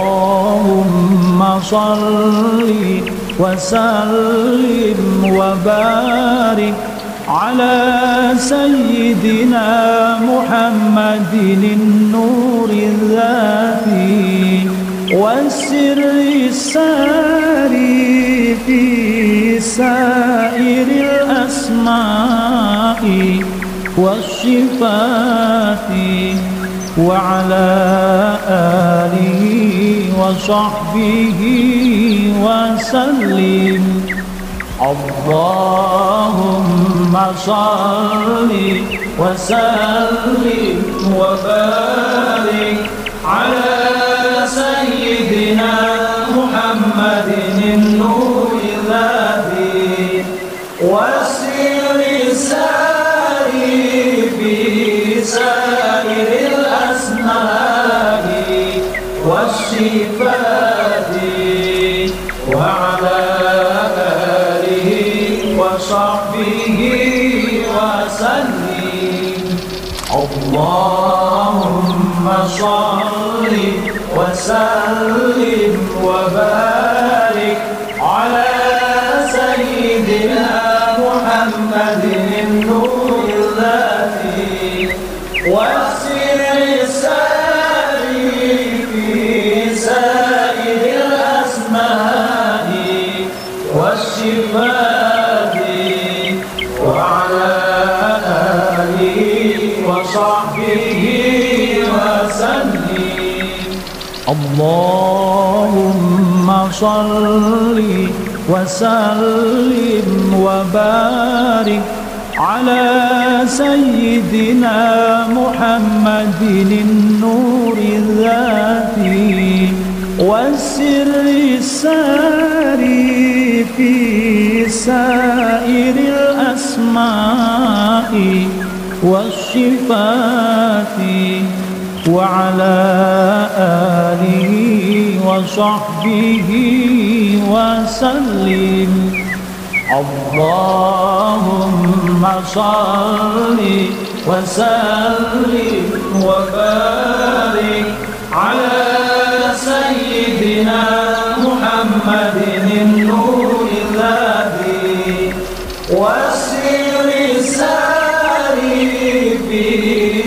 اللهم صل وسلم وبارك على سيدنا محمد النور الذاتي والسر الساري في سائر الأسماء والصفات وعلى آله وصحبه وسلم. اللهم صل وسلم وبارك على سيدنا محمد النور الذاتي والسر الساري في سائر الأسماء والصفات وعلى آله وصحبه وسلم. اللهم صل وسلم وبارك على سيدنا محمد النور الذاتي والسر الساري في سائر الأسماء والصفات وعلى آله وصحبه وسلم. اللهم صل وسلم وبارك على سيدنا محمد النور الذاتي والسر الساري في سائر الأسماء والصفات وعلى آله وصحبه وسلم. اللهم صل وسلم وبارك على سيدنا محمد النور الذاتي والسر الساري في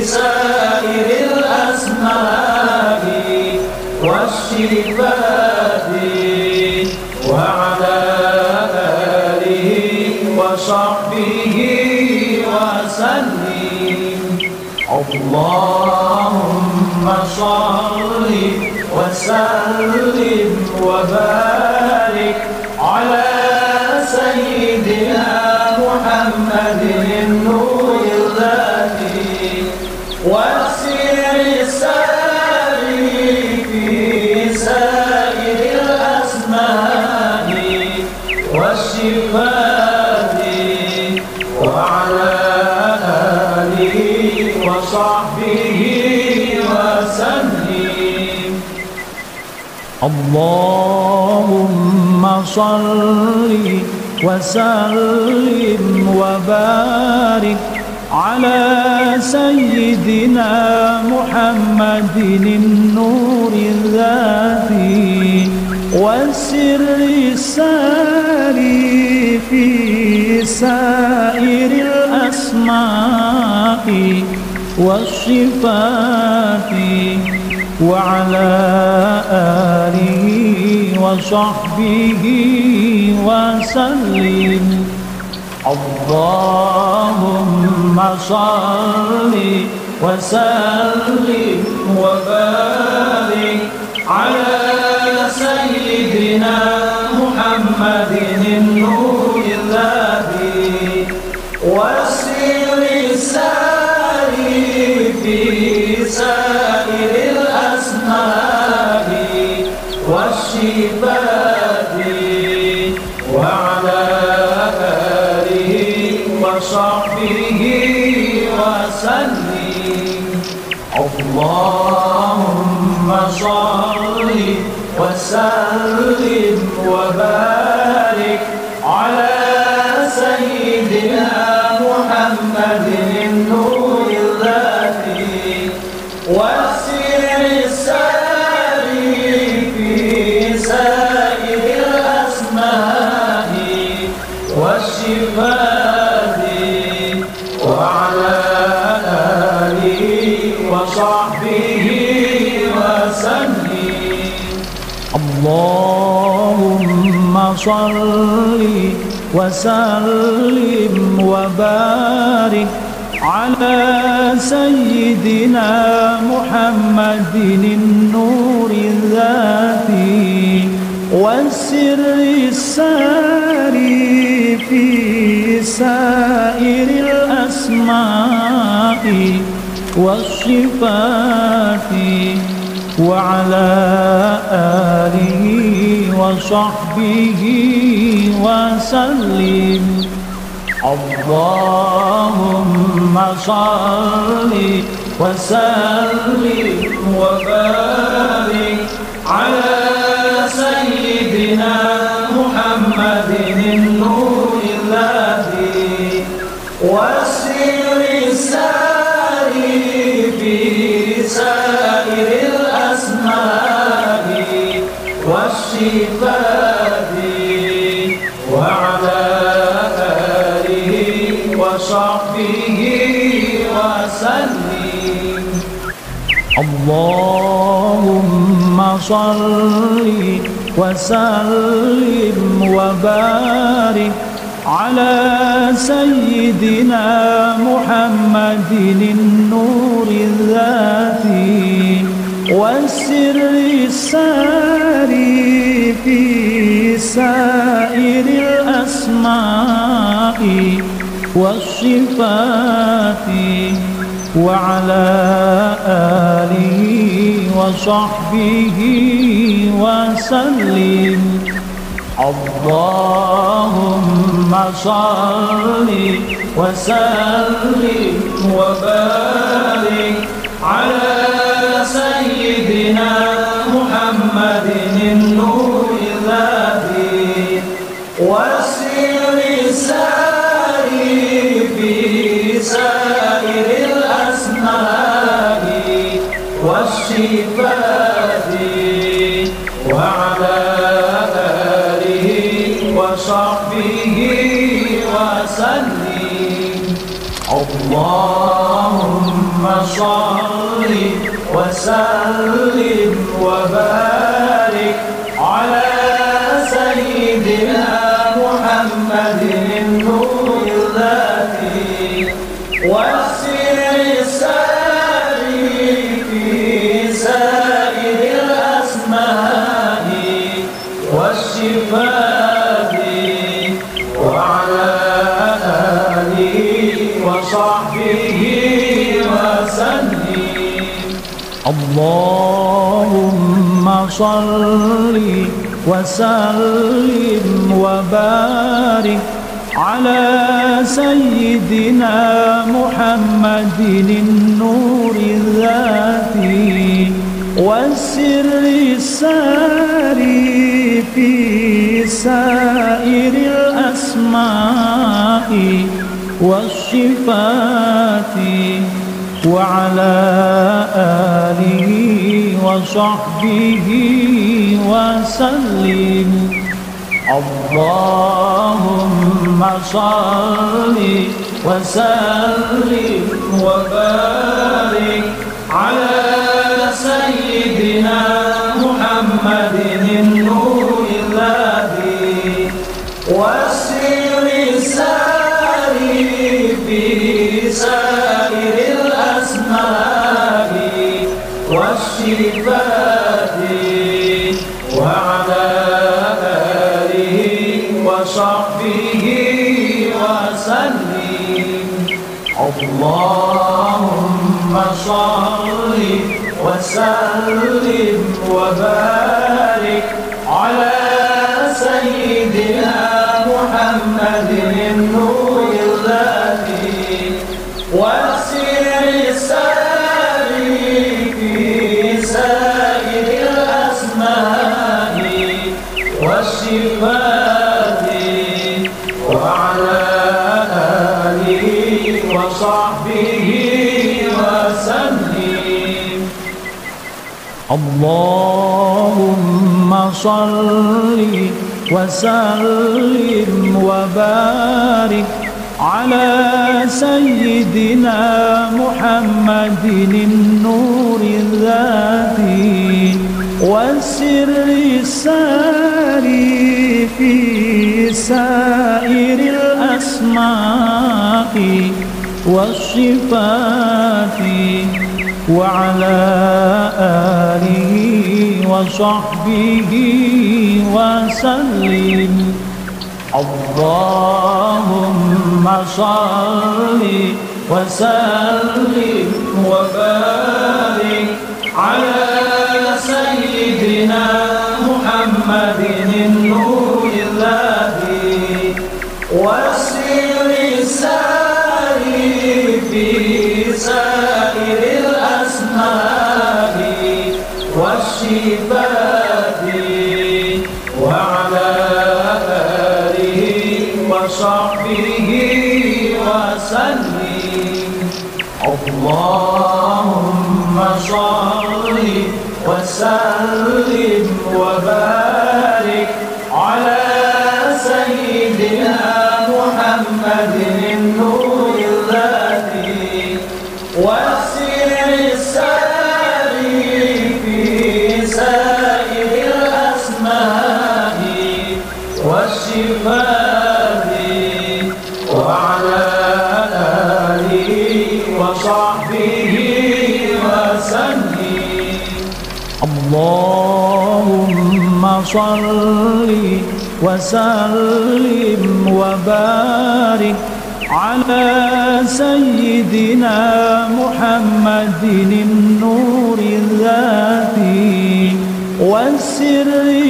سائر الأسماء والصفات وعلى آله وصحبه وسلم. اللهم صل وسلم وبارك على سيدنا محمد النور الذاتي والسر الساري في سائر الأسماء والصفات وعلى آله وصحبه وسلم. اللهم صل وسلم وبارك على سيدنا محمد النور الذاتي والسر الساري في سائر الأسماء والصفات وعلى آله وصحبه وسلم. اللهم صل وسلم وبارك على سيدنا محمد النور الذاتي والسر الساري في سائر الأسماء والصفات وعلى آله وصحبه وسلم. اللهم صل وسلم وسلم وبارك على سيدنا محمد النور الذاتي والسر الساري في سائر الأسماء والصفات وعلى آله وصحبه وسلم. اللهم صل وسلم وبارك على سيدنا محمد النور الذاتي والسر الساري في سائر الأسماء والصفات وعلى آله وصحبه وسلم. اللهم صل وسلم وبارك على سيدنا محمد النور الذاتي والسر الساري في سائر الأسماء والصفات وعلى آله وصحبه وسلم. اللهم صل وسلم وبارك على سيدنا محمد النور الذاتي والسر الساري في سائر الأسماء والصفات وعلى آله وصحبه وسلم. اللهم صل وسلم وبارك على سيدنا محمد النور الذاتي والسر الساري في سائر الأسماء والصفات وعلى آله وصحبه وسلم. اللهم صل وسلم وبارك على سيدنا محمد النور الذاتي والسر الساري في سائر الأسماء والصفات وعلى آله وصحبه وسلم. اللهم صل وسلم وبارك على سيدنا محمد النور الذاتي والسر الساري في سائر الأسماء والصفات وعلى آله وصحبه وسلم. اللهم صل وسلم وبارك على سيدنا محمد النور الذاتي والسر الساري في سائر الأسماء والصفات وعلى آله وصحبه وسلم. اللهم صل وسلم وبارك على سيدنا محمد النور الذاتي والسر الساري في سائر الأسماء والصفات وعلى آله وصحبه وسلم. اللهم صل وسلم وبارك على سيدنا محمد النور الذاتي والسر الساري في سائر الأسماء والصفات وعلى آله وصحبه وسلم. اللهم صل وسلم وبارك على سيدنا محمد النور الذي والسر الساري في سائر الأسماء والصفات وعلى آله وصحبه وسلم. اللهم صل وسلم وبارك على سيدنا محمد النور الذي والسر الساري في سائر الأسماء والصفات وعلى آله وصحبه وسلم. اللهم صل وسلم وبارك على سيدنا محمد النور الذاتي والسر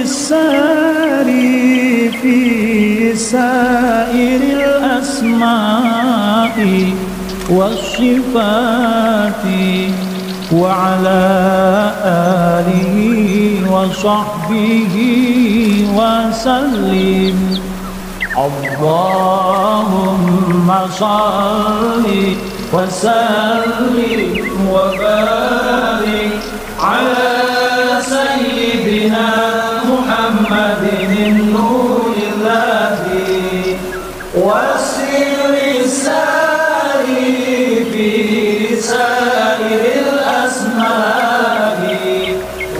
الساري في سائر الأسماء والصفات وعلى آله وصحبه وسلم. اللهم صل وسلم وبارك على سيدنا محمد النور الذي والسر الساري في سائر الأسماء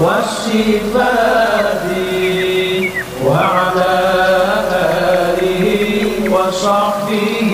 والصفات وعلى آله وصحبه